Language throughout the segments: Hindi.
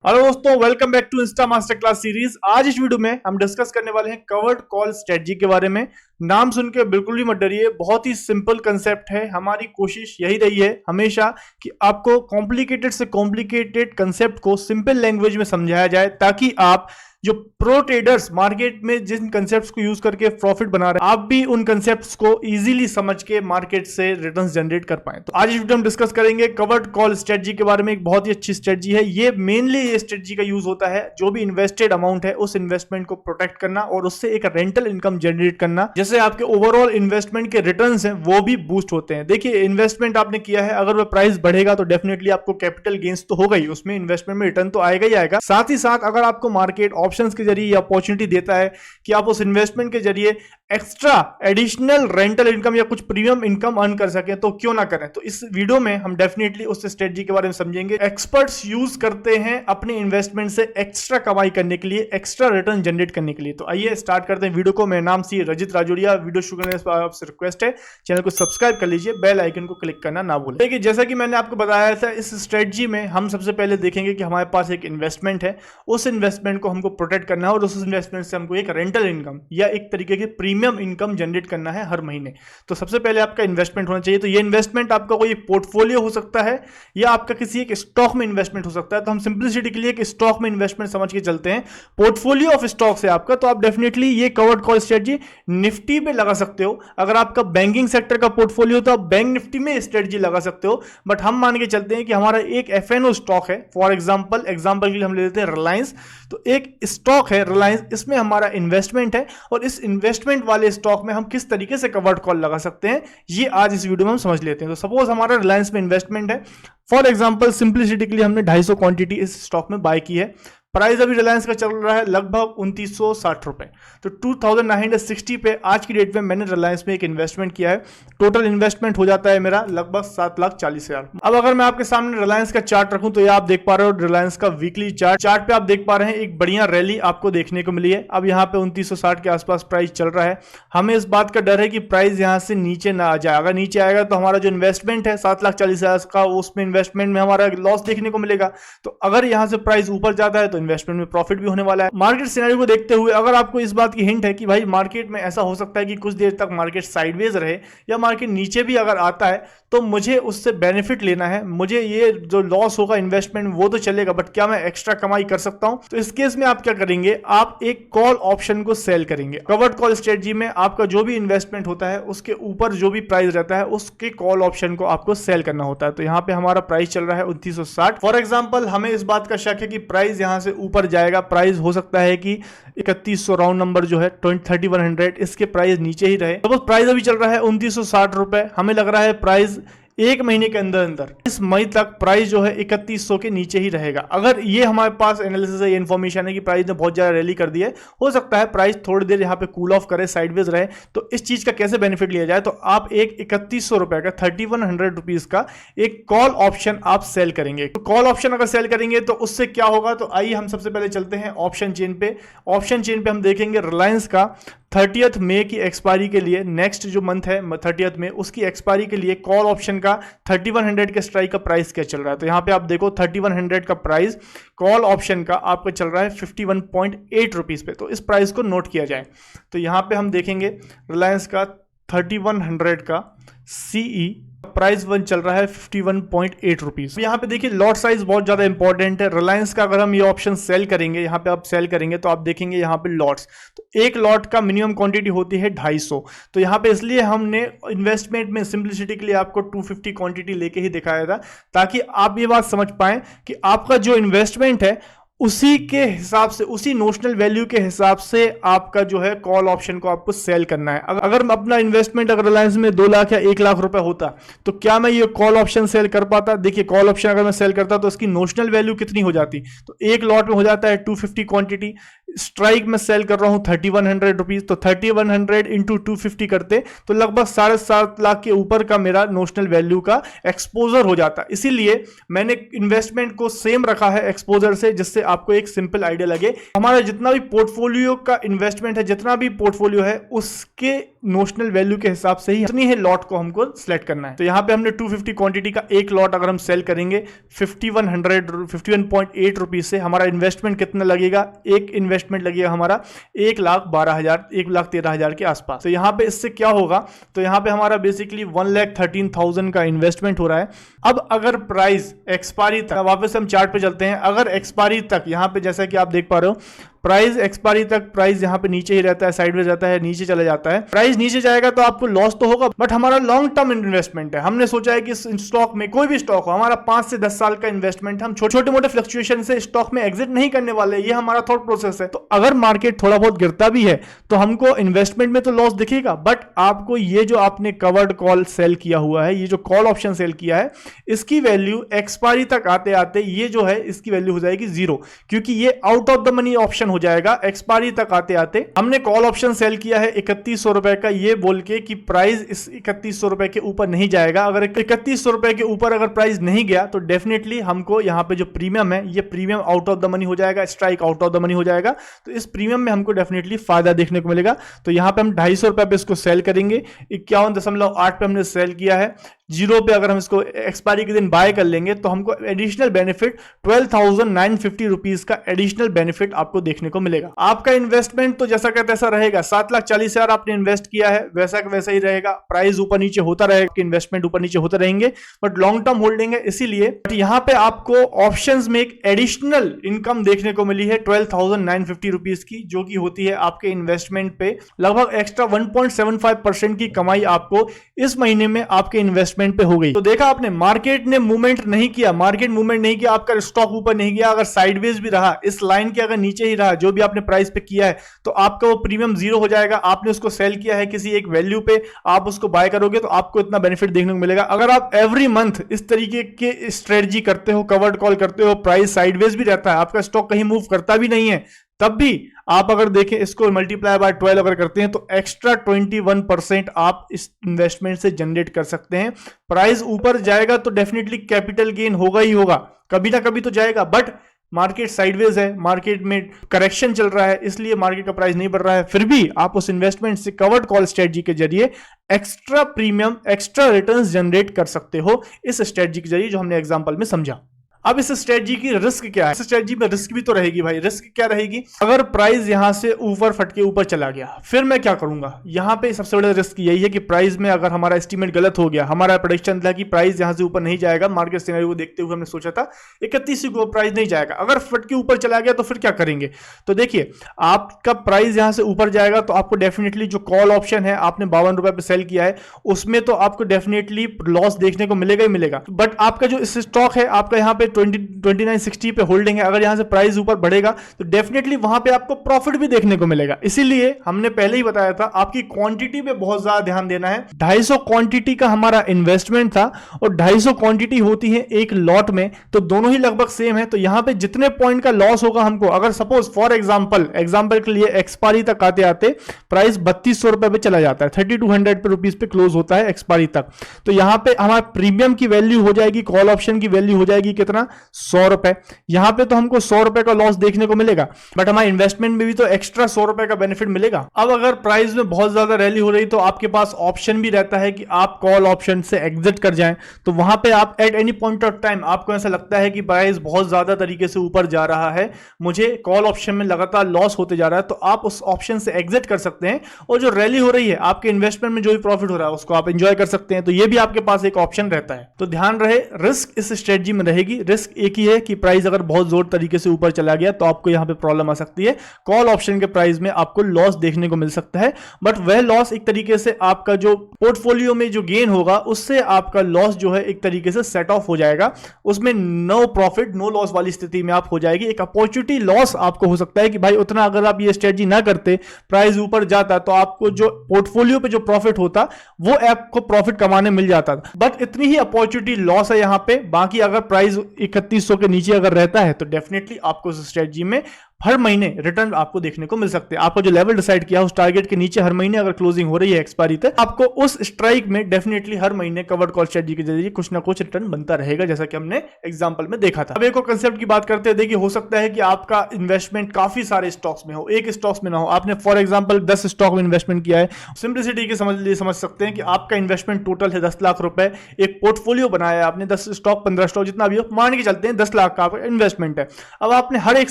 हेलो दोस्तों, welcome back to insta master class series. आज इस वीडियो में हम डिस्कस करने वाले हैं कवर्ड कॉल स्ट्रेटजी के बारे में। नाम सुन के बिल्कुल भी मत डरिए, बहुत ही सिंपल कंसेप्ट है। हमारी कोशिश यही रही है हमेशा कि आपको कॉम्प्लिकेटेड से कॉम्प्लिकेटेड कंसेप्ट को सिंपल लैंग्वेज में समझाया जाए, ताकि आप जो प्रो ट्रेडर्स मार्केट में जिन कंसेप्ट्स को यूज करके प्रॉफिट बना रहे हैं, आप भी उन कंसेप्ट्स को इजीली समझ के मार्केट से रिटर्न्स जनरेट कर पाए। तो आज इस वीडियो में डिस्कस करेंगे कवर्ड कॉल स्ट्रेटजी के बारे में। एक बहुत ही अच्छी स्ट्रेटजी है ये। मेनली ये स्ट्रेटजी का यूज होता है जो भी इन्वेस्टेड अमाउंट है उस इन्वेस्टमेंट को प्रोटेक्ट करना और उससे एक रेंटल इनकम जनरेट करना, जिससे आपके ओवरऑल इन्वेस्टमेंट के रिटर्न्स हैं वो भी बूस्ट होते हैं। देखिए, इन्वेस्टमेंट आपने किया है, अगर वो प्राइस बढ़ेगा तो डेफिनेटली आपको कैपिटल गेन्स तो होगा ही, उसमें इन्वेस्टमेंट में रिटर्न तो आएगा ही आएगा। साथ ही साथ अगर आपको मार्केट ऑप्शंस के जरिए अपॉर्चुनिटी देता है कि आप उस इन्वेस्टमेंट के जरिए एक्स्ट्रा एडिशनल रेंटल इनकम या कुछ प्रीमियम इनकम अर्न कर सकें, तो क्यों ना करें। तो इस वीडियो में हम डेफिनेटली उस स्ट्रेटजी के बारे में समझेंगे। एक्सपर्ट्स यूज करते हैं अपने इन्वेस्टमेंट से एक्स्ट्रा कमाई करने के लिए, एक्स्ट्रा रिटर्न जनरेट करने के लिए। तो आइए स्टार्ट करते हैं वीडियो को। मेरा नाम सी रजित राजौरिया। वीडियो शुरू करने से आपसे रिक्वेस्ट है, चैनल को सब्सक्राइब कर लीजिए, बेल आइकन को क्लिक करना ना भूलें। देखिए, जैसा कि मैंने आपको बताया था, इस स्ट्रेटजी में हम सबसे पहले देखेंगे कि हमारे पास एक इन्वेस्टमेंट है, उस इन्वेस्टमेंट को हमको प्रोटेक्ट करना है और उस इन्वेस्टमेंट से हमको एक रेंटल इनकम या एक तरीके की प्रीमियम इनकम जनरेट करना है हर महीने। तो सबसे पहले आपका इन्वेस्टमेंट होना चाहिए। तो ये इन्वेस्टमेंट आपका कोई पोर्टफोलियो हो सकता है या आपका किसी एक स्टॉक में इन्वेस्टमेंट हो सकता है। तो हम सिंपलिसिटी के लिए एक स्टॉक में इन्वेस्टमेंट समझ के चलते हैं। पोर्टफोलियो ऑफ स्टॉक्स है आपका, तो आप डेफिनेटली ये कवर्ड कॉल स्ट्रेटजी निफ्टी पे लगा सकते हो। अगर आपका बैंकिंग सेक्टर का पोर्टफोलियो तो आप बैंक निफ्टी में स्ट्रेटजी लगा सकते हो। बट हम मान के चलते हैं कि हमारा एक एफएनओ स्टॉक है, फॉर एग्जांपल के लिए हम ले लेते हैं रिलायंस। तो एक स्टॉक है रिलायंस, इसमें हमारा इन्वेस्टमेंट है और इस इन्वेस्टमेंट वाले स्टॉक में हम किस तरीके से कवर्ड कॉल लगा सकते हैं, ये आज इस वीडियो में हम समझ लेते हैं। तो सपोज हमारा रिलायंस में इन्वेस्टमेंट है, फॉर एग्जांपल सिंपलिसिटी के लिए हमने 250 क्वांटिटी इस स्टॉक में बाय की है। प्राइस अभी रिलायंस का चल रहा है लगभग 2960 रुपए। तो 2960 पे आज की डेट में मैंने रिलायंस में एक इन्वेस्टमेंट किया है। टोटल इन्वेस्टमेंट हो जाता है मेरा लगभग 7,40,000। अब अगर मैं आपके सामने रिलायंस का चार्ट रखूं तो ये आप देख पा रहे हो रिलायंस का वीकली चार्ट पे आप देख पा रहे हैं एक बढ़िया रैली आपको देखने को मिली है। अब यहाँ पे 2960 के आसपास प्राइस चल रहा है। हमें इस बात का डर है कि प्राइस यहाँ से नीचे ना आ जाए। अगर नीचे आएगा तो हमारा जो इन्वेस्टमेंट है 7,40,000 का, उसमें इन्वेस्टमेंट में हमारा लॉस देखने को मिलेगा। तो अगर यहाँ से प्राइस ऊपर जाता है तो इन्वेस्टमेंट में प्रॉफिट भी होने वाला है। मार्केट सिनेरियो को देखते हुए अगर आपको इस बात की हिंट है कि भाई मार्केट में ऐसा हो सकता है कि कुछ देर तक मार्केट साइडवेज रहे या मार्केट नीचे भी अगर आता है, तो मुझे उससे बेनिफिट लेना है। मुझे ये जो लॉस होगा इन्वेस्टमेंट वो तो चलेगा, बट क्या मैं एक्स्ट्रा कमाई कर सकता हूं? तो इस केस में आप क्या करेंगे, आप एक कॉल ऑप्शन को सेल करेंगे। कवर्ड कॉल स्ट्रेटजी में आपका जो भी इन्वेस्टमेंट होता है उसके ऊपर जो भी प्राइस रहता है उसके कॉल ऑप्शन को आपको सेल करना होता है। तो यहाँ पे हमारा प्राइस चल रहा है 2960। फॉर एग्जाम्पल हमें इस बात का शक है कि प्राइस यहां से ऊपर जाएगा। प्राइस हो सकता है कि 3100 राउंड नंबर जो है 3100 इसके प्राइस नीचे ही रहे। तो प्राइस अभी चल रहा है 2960 रुपए। हमें लग रहा है प्राइस एक महीने के अंदर अंदर इस मई तक प्राइस जो है 3100 के नीचे ही रहेगा। अगर ये हमारे पास एनालिसिस है, ये इन्फॉर्मेशन है कि प्राइस ने बहुत ज्यादा रैली कर दी है, हो सकता है प्राइस थोड़ी देर यहाँ पे कूल ऑफ करे, साइडवेज रहे। तो इस चीज का कैसे बेनिफिट लिया जाए, तो आप एक 3100 रुपए का 3100 रुपीज का एक कॉल ऑप्शन आप सेल करेंगे। तो कॉल ऑप्शन अगर सेल करेंगे तो उससे क्या होगा, तो आइए हम सबसे पहले चलते हैं ऑप्शन चेन पे। ऑप्शन चेन पे हम देखेंगे रिलायंस का 30 मई की एक्सपायरी के लिए, नेक्स्ट जो मंथ है 30 में, उसकी एक्सपायरी के लिए कॉल ऑप्शन का 3100 के स्ट्राइक का प्राइस क्या चल रहा है। तो यहाँ पे आप देखो 3100 का प्राइस कॉल ऑप्शन का आपका चल रहा है 51.8 रुपीज पे। तो इस प्राइस को नोट किया जाए। तो यहाँ पे हम देखेंगे रिलायंस का 3100 का सीई प्राइस वन चल रहा है 51.8 रुपीज। यहाँ पे देखिए लॉट साइज बहुत ज्यादा इंपॉर्टेंट है। रिलायंस का अगर हम ये ऑप्शन सेल करेंगे, यहाँ पे आप सेल करेंगे तो आप देखेंगे यहाँ पे लॉट्स, तो एक लॉट का मिनिमम क्वांटिटी होती है 250। तो यहाँ पे इसलिए हमने इन्वेस्टमेंट में सिंपलिसिटी के लिए आपको 250 क्वांटिटी लेके ही दिखाया था, ताकि आप ये बात समझ पाए कि आपका जो इन्वेस्टमेंट है उसी के हिसाब से, उसी नोशनल वैल्यू के हिसाब से आपका जो है कॉल ऑप्शन को आपको सेल करना है। अगर अपना इन्वेस्टमेंट अगर रिलायंस में 2 लाख या 1 लाख रुपए होता तो क्या मैं ये कॉल ऑप्शन सेल कर पाता? देखिए, कॉल ऑप्शन अगर मैं सेल करता तो इसकी नोशनल वैल्यू कितनी हो जाती, तो एक लॉट में हो जाता है 250 क्वांटिटी। स्ट्राइक में सेल कर रहा हूं 3100 रुपीज, तो 3100 इंटू 250 करते तो लगभग 7.5 लाख के ऊपर का मेरा नोशनल वैल्यू का एक्सपोजर हो जाता। इसीलिए मैंने इन्वेस्टमेंट को सेम रखा है एक्सपोजर से, जिससे आपको एक सिंपल आइडिया लगे। हमारा जितना भी पोर्टफोलियो का इन्वेस्टमेंट है, जितना भी पोर्टफोलियो है, उसके नोशनल वैल्यू के हिसाब से ही इतनी ही लॉट को हमको सिलेक्ट करना है। तो यहाँ पे हमने 250 क्वांटिटी का एक लॉट अगर हम सेल करेंगे 51.8 रुपीज से, हमारा इन्वेस्टमेंट कितना लगेगा? एक इन्वेस्टमेंट लगेगा हमारा 1,12,000 1,13,000 के आसपास। तो यहाँ पे इससे क्या होगा? तो यहाँ पे हमारा बेसिकली 1,13,000 का इन्वेस्टमेंट हो रहा है। अब अगर प्राइस एक्सपायरी तक, वापस हम चार्ट पे चलते हैं, अगर एक्सपायरी तक यहाँ पे जैसा कि आप देख पा रहे हो प्राइस एक्सपायरी तक प्राइस यहाँ पे नीचे ही रहता है, साइडवेज जाता है, नीचे चला जाता है। प्राइस नीचे जाएगा तो आपको लॉस तो होगा, बट हमारा लॉन्ग टर्म इन्वेस्टमेंट है। हमने सोचा है कि इस स्टॉक में, कोई भी स्टॉक हो, हमारा 5 से 10 साल का इन्वेस्टमेंट, हम छोटे मोटे फ्लक्चुएशन से स्टॉक में एग्जिट नहीं करने वाले, ये हमारा थॉट प्रोसेस है। तो अगर मार्केट थोड़ा बहुत गिरता भी है तो हमको इन्वेस्टमेंट में तो लॉस दिखेगा, बट आपको ये जो आपने कवर्ड कॉल सेल किया हुआ है, ये जो कॉल ऑप्शन सेल किया है, इसकी वैल्यू एक्सपायरी तक आते आते ये जो है इसकी वैल्यू हो जाएगी 0, क्योंकि ये out of the money option हो जाएगा। एक्सपायरी तक आते आते हमने कॉल ऑप्शन सेल किया है 3100 रुपए का, ये बोल के कि प्राइस इस 3100 रुपए के ऊपर नहीं जाएगा। अगर 3100 रुपए के ऊपर अगर प्राइस नहीं गया तो डेफिनेटली हमको यहाँ पे जो प्रीमियम है, ये premium out of the money हो जाएगा, strike out of the money हो जाएगा। तो इस प्रीमियम में हमको डेफिनेटली फायदा देखने को मिलेगा। तो यहाँ पे हम 250 रुपए पे इसको सेल करेंगे, 51.8 पे हमने सेल किया है। 0 पे अगर हम इसको एक्सपायरी के दिन बाय कर लेंगे तो हमको एडिशनल बेनिफिट 12,950 रुपीज का एडिशनल बेनिफिट आपको देखने को मिलेगा। आपका इन्वेस्टमेंट तो जैसा का तैसा रहेगा, 7,40,000 आपने इन्वेस्ट किया है, वैसा का वैसा ही रहेगा। प्राइस ऊपर नीचे होता रहेगा, इन्वेस्टमेंट ऊपर नीचे होते रहेंगे, बट लॉन्ग टर्म होल्डिंग है इसीलिए। यहाँ पे आपको ऑप्शंस में एक एडिशनल इनकम देखने को मिली है 12,950 रुपीज की, जो कि होती है आपके इन्वेस्टमेंट पे लगभग एक्स्ट्रा 1.75% की कमाई आपको इस महीने में आपके इन्वेस्टमेंट पे हो गई। तो देखा आपने, मार्केट ने मूवमेंट नहीं किया, मार्केट मूवमेंट नहीं किया, आपका स्टॉक ऊपर नहीं गया, अगर साइडवेज भी रहा, इस लाइन के अगर नीचे ही रहा, जो भी आपने प्राइस पे किया है, तो आपका वो प्रीमियम 0 हो जाएगा। आपने उसको सेल किया है किसी एक वैल्यू पे, आप उसको बाय करोगे तो आपको इतना बेनिफिट देखने को मिलेगा। अगर आप एवरी मंथ इस तरीके के स्ट्रेटजी करते हो, कवर्ड कॉल करते हो, प्राइस साइडवेज भी रहता है, आपका स्टॉक कहीं मूव करता भी नहीं है, तब भी आप अगर देखें इसको मल्टीप्लाई बाय 12 अगर करते हैं तो एक्स्ट्रा 21% आप इस इन्वेस्टमेंट से जनरेट कर सकते हैं। प्राइस ऊपर जाएगा तो डेफिनेटली कैपिटल गेन होगा ही होगा, कभी ना कभी तो जाएगा, बट मार्केट साइडवेज है, मार्केट में करेक्शन चल रहा है, इसलिए मार्केट का प्राइस नहीं बढ़ रहा है। फिर भी आप उस इन्वेस्टमेंट से कवर्ड कॉल स्ट्रेटजी के जरिए extra premium, extra returns generate कर सकते हो इस स्ट्रेटजी के जरिए, जो हमने एग्जांपल में समझा। अब इस स्ट्रेटजी की रिस्क क्या है? इस स्ट्रेटजी में रिस्क भी तो रहेगी भाई। रिस्क क्या रहेगी? अगर प्राइस यहां से ऊपर फटके ऊपर चला गया, फिर मैं क्या करूंगा? यहां पे सबसे बड़ा रिस्क यही है कि प्राइस में अगर हमारा एस्टीमेट गलत हो गया, हमारा प्रेडिक्शन था कि प्राइस यहां से ऊपर नहीं जाएगा, मार्केट सिनेरियो को देखते हुए हमने सोचा था 31 को प्राइस नहीं जाएगा, अगर फटके ऊपर चला गया तो फिर क्या करेंगे? तो देखिए, आपका प्राइस यहां से ऊपर जाएगा तो आपको डेफिनेटली जो कॉल ऑप्शन है, आपने 52 रुपए पे सेल किया है, उसमें तो आपको डेफिनेटली लॉस देखने को मिलेगा ही मिलेगा। बट आपका जो स्टॉक है, आपका यहाँ पे 2960 पे होल्डिंग है, अगर यहां से प्राइस ऊपर बढ़ेगा तो डेफिनेटली वहां पे आपको प्रॉफिट भी देखने को मिलेगा। इसीलिए हमने पहले ही बताया था, आपकी क्वांटिटी पे बहुत ज्यादा ध्यान देना है। 250 क्वांटिटी का हमारा इन्वेस्टमेंट था और 250 क्वांटिटी होती है एक लॉट में, तो दोनों ही लगभग सेम है। तो यहां पे जितने पॉइंट का लॉस होगा हमको, अगर सपोज फॉर एग्जांपल के लिए एक्सपायरी तक आते आते प्राइस 3200 रुपए पे चला जाता है, 3200 रुपीज पे क्लोज होता है एक्सपायरी तक, तो यहां पे हमारा प्रीमियम की वैल्यू हो जाएगी, कॉल ऑप्शन की वैल्यू हो जाएगी कितना? 100 रुपए। यहां पे तो हमको 100 रुपए का लॉस देखने को मिलेगा, बट हमारे इन्वेस्टमेंट में भी तो एक्स्ट्रा 100 रुपए का बेनिफिट मिलेगा। अब अगर प्राइस में बहुत ज्यादा रैली हो रही तो आपके पास ऑप्शन भी रहता है कि आप कॉल ऑप्शन से एग्जिट कर जाएं। तो वहां पे आप at any point of time आपको ऐसा लगता है कि प्राइस बहुत ज्यादा तरीके से ऊपर जा रहा है, मुझे कॉल ऑप्शन में लगातार लॉस होते जा रहा है, तो आप उस ऑप्शन से एग्जिट कर सकते हैं और जो रैली हो रही है, आपके इन्वेस्टमेंट में जो भी प्रॉफिट हो रहा है उसको आप एंजॉय कर सकते हैं। तो ये भी आपके पास एक ऑप्शन रहता है। तो ध्यान रहे, रिस्क इस स्ट्रेटजी में रहेगी। रिस्क एक ही है कि प्राइस अगर बहुत जोर तरीके से ऊपर चला गया तो आपको यहां पे प्रॉब्लम आ सकती है, कॉल ऑप्शन के प्राइस में आपको लॉस देखने को मिल सकता है, बट वह लॉस एक तरीके से आपका जो पोर्टफोलियो में जो गेन होगा उससे आपका लॉस जो है एक तरीके से सेट ऑफ हो जाएगा, उसमें नो प्रॉफिट नो लॉस वाली स्थिति में आप हो जाएगी। एक अपॉर्चुनिटी लॉस आपको हो सकता है कि भाई उतना अगर आप ये स्ट्रेटजी ना करते, प्राइस ऊपर जाता तो आपको जो पोर्टफोलियो पे जो प्रॉफिट होता वो आपको प्रॉफिट कमाने मिल जाता था, बट इतनी ही अपॉर्चुनिटी लॉस है यहां पे। बाकी अगर प्राइस 3100 के नीचे अगर रहता है तो डेफिनेटली आपको उस स्ट्रेटजी में हर महीने रिटर्न आपको देखने को मिल सकते हैं। आपका जो लेवल डिसाइड किया उस टारगेट के नीचे हर महीने अगर क्लोजिंग हो रही है एक्सपायरी तक, आपको उस स्ट्राइक में डेफिनेटली हर महीने कवर्ड कॉल स्ट्रेटजी के जरिए कुछ ना कुछ रिटर्न बनता रहेगा, जैसा कि हमने एग्जांपल में देखा था। अब एक और कंसेप्ट की बात करते हैं। देखिए, हो सकता है कि आपका इन्वेस्टमेंट काफी सारे स्टॉक्स में हो, एक स्टॉक्स में ना हो। आपने फॉर एग्जांपल 10 स्टॉक में इन्वेस्टमेंट किया है। सिंप्लिसिटी के समझ सकते हैं कि आपका इन्वेस्टमेंट टोटल है 10 लाख रुपए। एक पोर्टफोलियो बनाया है आपने, 10 स्टॉक 15 स्टॉक जितना भी हो, मान के चलते हैं 10 लाख का आपका इन्वेस्टमेंट है। अब आपने हर एक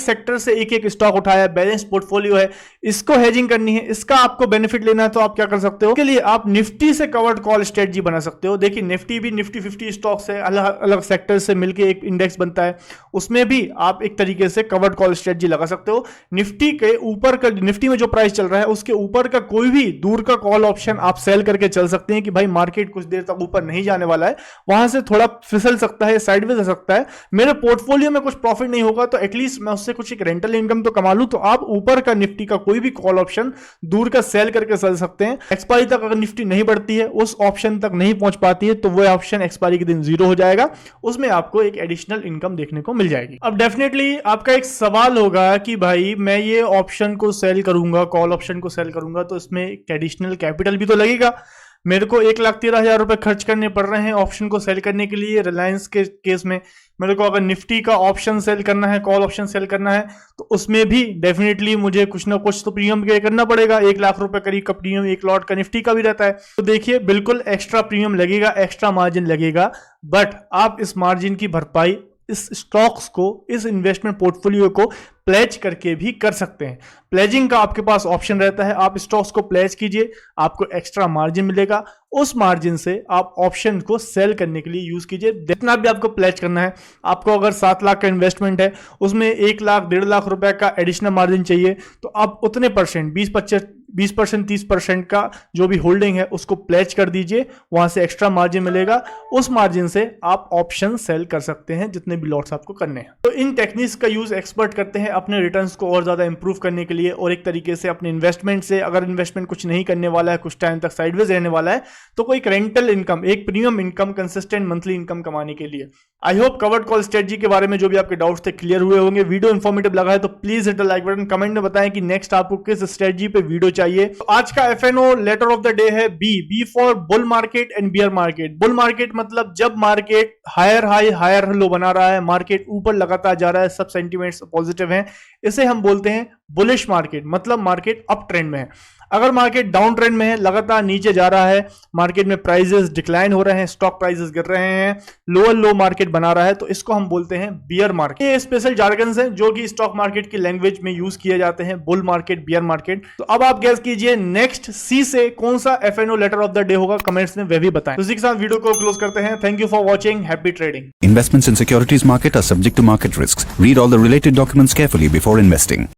सेक्टर से एक एक स्टॉक उठाया, बैलेंस पोर्टफोलियो है, इसको हेजिंग करनी है, इसका आपको बेनिफिट लेना है, तो आप क्या कर सकते हो, के लिए आप निफ्टी से कवर्ड कॉल स्ट्रेटजी बना सकते हो। देखिए, निफ्टी भी निफ्टी 50 स्टॉक्स है, अलग अलग सेक्टर से मिलकर एक इंडेक्स बनता है, उसमें भी आप एक तरीके से कवर्ड कॉल स्ट्रेटजी लगा सकते हो। निफ्टी के ऊपर का, निफ्टी में जो प्राइस चल रहा है उसके ऊपर का कोई भी दूर का कॉल ऑप्शन आप सेल करके चल सकते हैं कि भाई मार्केट कुछ देर तक ऊपर नहीं जाने वाला है, वहां से थोड़ा फिसल सकता है, साइडवेज हो सकता है, मेरे पोर्टफोलियो में कुछ प्रॉफिट नहीं होगा तो एटलीस्ट मैं उससे कुछ एक रेंटल इनकम तो कमा लूं। तो आप ऊपर का निफ्टी का कोई भी कॉल ऑप्शन दूर का सेल करके चल सकते हैं। एक्सपायरी तक अगर निफ्टी नहीं बढ़ती है, उस ऑप्शन तक नहीं पहुंच पाती है, तो वो ऑप्शन एक्सपायरी के दिन जीरो हो जाएगा, उसमें आपको एक एडिशनल इनकम देखने को मिल जाएगी। अब डेफिनेटली आपका एक सवाल होगा कि भाई मैं ये ऑप्शन को सेल करूंगा, कॉल ऑप्शन को सेल करूंगा, तो इसमें एडिशनल कैपिटल भी तो लगेगा। मेरे को 1,13,000 रुपए खर्च करने पड़ रहे हैं ऑप्शन को सेल करने के लिए। रिलायंस के केस में मेरे को अगर निफ्टी का ऑप्शन सेल करना है, कॉल ऑप्शन सेल करना है, तो उसमें भी डेफिनेटली मुझे कुछ ना कुछ तो प्रीमियम पे करना पड़ेगा। 1 लाख रुपए करीब का प्रीमियम एक लॉट का निफ्टी का भी रहता है। तो देखिए, बिल्कुल एक्स्ट्रा प्रीमियम लगेगा, एक्स्ट्रा मार्जिन लगेगा, बट आप इस मार्जिन की भरपाई इस स्टॉक्स को, इस इन्वेस्टमेंट पोर्टफोलियो को प्लेज करके भी कर सकते हैं। प्लेजिंग का आपके पास ऑप्शन रहता है, आप स्टॉक्स को प्लेज कीजिए, आपको एक्स्ट्रा मार्जिन मिलेगा, उस मार्जिन से आप ऑप्शन को सेल करने के लिए यूज कीजिए। जितना भी आपको प्लेज करना है, आपको अगर 7 लाख का इन्वेस्टमेंट है, उसमें 1 लाख 1.5 लाख रुपए का एडिशनल मार्जिन चाहिए, तो आप उतने परसेंट 20% 30% का जो भी होल्डिंग है उसको प्लेज कर दीजिए, वहां से एक्स्ट्रा मार्जिन मिलेगा, उस मार्जिन से आप ऑप्शन सेल कर सकते हैं जितने भी लॉट्स आपको करने हैं। तो इन टेक्निक्स का यूज एक्सपर्ट करते हैं अपने रिटर्न्स को और ज्यादा इंप्रूव करने के लिए, और एक तरीके से अपने इन्वेस्टमेंट से, अगर इन्वेस्टमेंट कुछ नहीं करने वाला है, कुछ टाइम तक साइडवेज रहने वाला है, तो कोई एक रेंटल इनकम, एक premium income, consistent monthly income कमाने के लिए। I hope covered call strategy के बारे में जो भी आपके डाउट्स थे क्लियर हुए होंगे। वीडियो इन्फॉर्मेटिव लगा है तो please hit the like button, comment में बताएं कि नेक्स्ट आपको किस स्ट्रेटजी पे वीडियो चाहिए। तो आज का F and O letter of the day है B for bull market and bear market. Bull market मतलब जब market higher high higher low बना रहा है, मार्केट ऊपर लगातार जा रहा है, सब सेंटीमेंट्स पॉजिटिव हैं, इसे हम बोलते हैं बुलिश मार्केट, मतलब मार्केट अप ट्रेंड में है। अगर मार्केट डाउन ट्रेंड में है, लगातार नीचे जा रहा है, मार्केट में प्राइसेस डिक्लाइन हो रहे हैं, स्टॉक प्राइसेस गिर रहे हैं, लोअर लो मार्केट बना रहा है, तो इसको हम बोलते हैं बियर मार्केट। ये स्पेशल जार्गन्स हैं जो कि स्टॉक मार्केट की लैंग्वेज में यूज किए जाते हैं, बुल मार्केट, बियर मार्केट। तो अब आप गेस कीजिए नेक्स्ट सी से कौन सा FNO letter of the day होगा, कमेंट्स में वह भी बताएं। तो इसी के साथ वीडियो को क्लोज करते हैं। Thank you for watching, happy trading. Investments in securities market are subject to market risks. Read all the related documents carefully before investing.